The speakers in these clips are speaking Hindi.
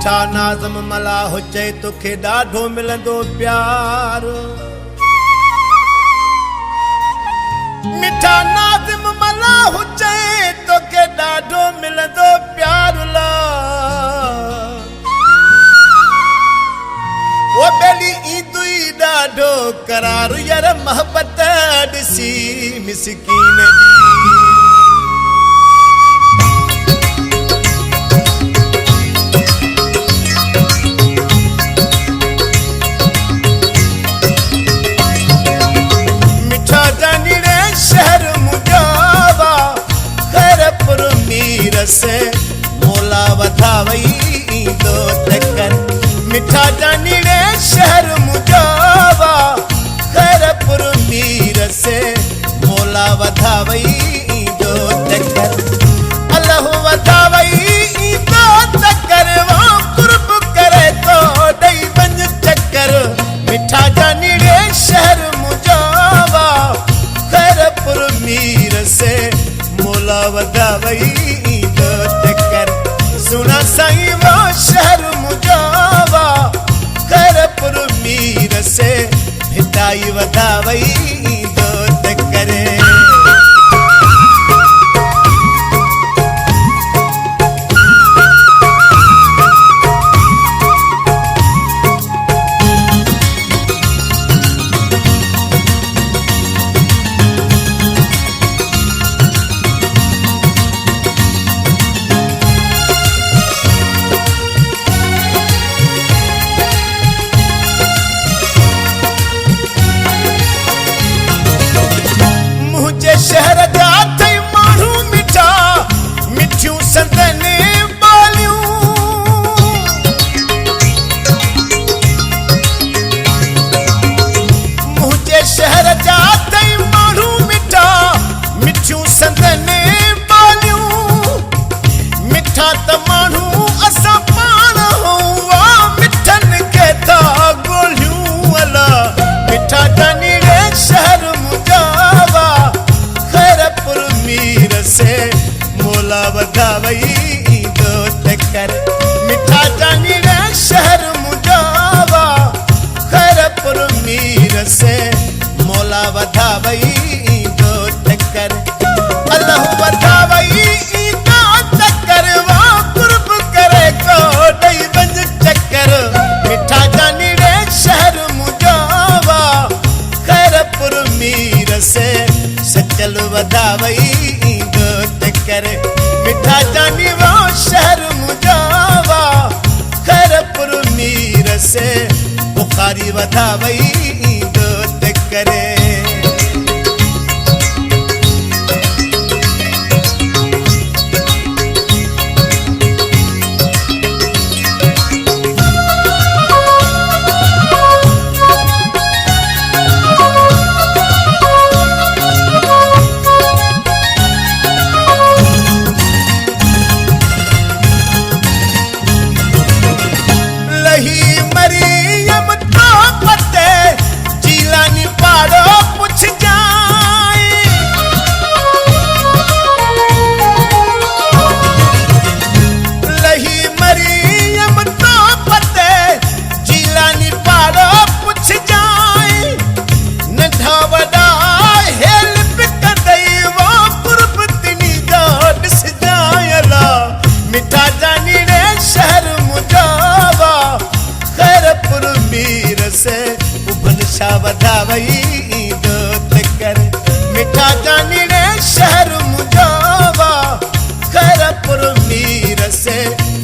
मिठा नाज़म मला हुजे तोखे ॾाढो मिलंदो प्यार। मिठा नाज़म मला हुजे तोखे ॾाढो मिलंदो प्यार ला। वो बेली ईंदुई ॾाढो करार यार मोहब्बत ॾिसी मिसकीन जी। से मोला वधावई ईंदो तकर मिठा जानीड़े शहर मुजावा खैरपुर मीर से मोला वधावई ईंदो तकर अल्लाह वधावई ईंदो तकर वो कुर्ब करे तो ॾई वञ चक्कर। मिठा जानीड़े शहर मुजावा खैरपुर मीर से मोला वधावई सुना साईं वो शहर मुजावा खैरपुर मीर से भिटाई वधावई ईंदो तकर। शहर जा थई माण्हू मिठा मिठियूं संदनि ॿोलियूं। मुंहिंजे शहर जा थई माण्हू मिठा मिठियूं संदनि ॿोलियूं। मिठा त माण्हू असां पाण हुआ मिठनि खे था ॻोल्हियूं अला। मिठा जानीड़े शहर मुजावा खैरपुर मीर से मोला वधावई ईंदो तकर। मिठा जानीड़े शहर मुजावा खैरपुर मीर से मोला वधावई ईंदो तकर। अल्लाह वधावई ईंदो तकर वो कुर्ब करे को ॾई वञ चक्कर। मिठा जानीड़े शहर मुजावा खैरपुर मीर से सचल वधावई ईंदो तकर। मिठा जानी वो शहर मुजावा खैरपुर मीर से बुखारी वधावई ईंदो तकर। मरियम तो पते जीलानी पाड़ो पुछ जाए। लही मरियम तो पते जीलानी पाड़ो पुछ जाए। नंढा वॾा हेल पिकंदई वो कुर्ब तिनी जो ॾिस जायला। मिठा जानीड़े शहर मुजावा खैरपुर मीर से उभन शाह वधावई ईंदो तकर। मिठा जानीड़े शहर मुजावा खैरपुर मीर से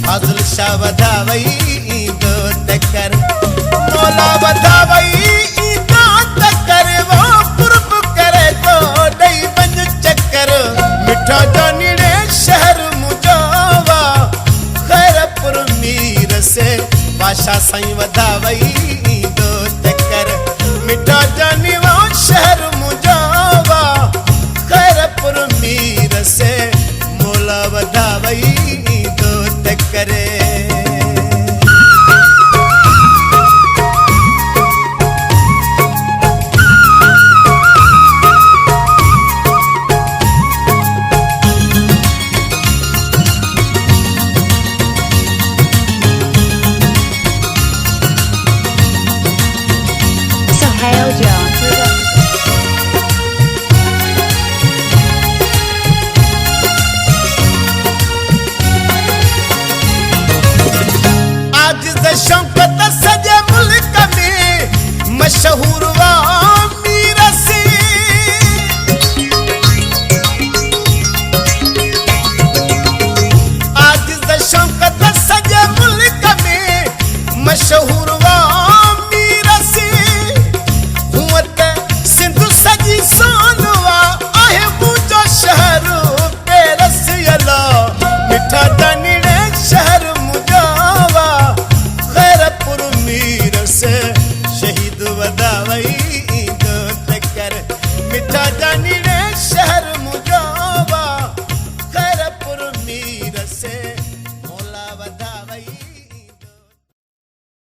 फाज़िल शाह वधावई ईंदो तकर। मोला वधावई ईंदो तकर वो कुर्ब करे तो ॾई वञ चक्कर। मिठा जानीड़े शहर मुजावा खैरपुर मीर से बादशाह साईं वधावई ईंदो तकर। मिठा जानी वो शहर मुजावा खैरपुर मीर से मोला वधावई ईंदो तकर। मशहूर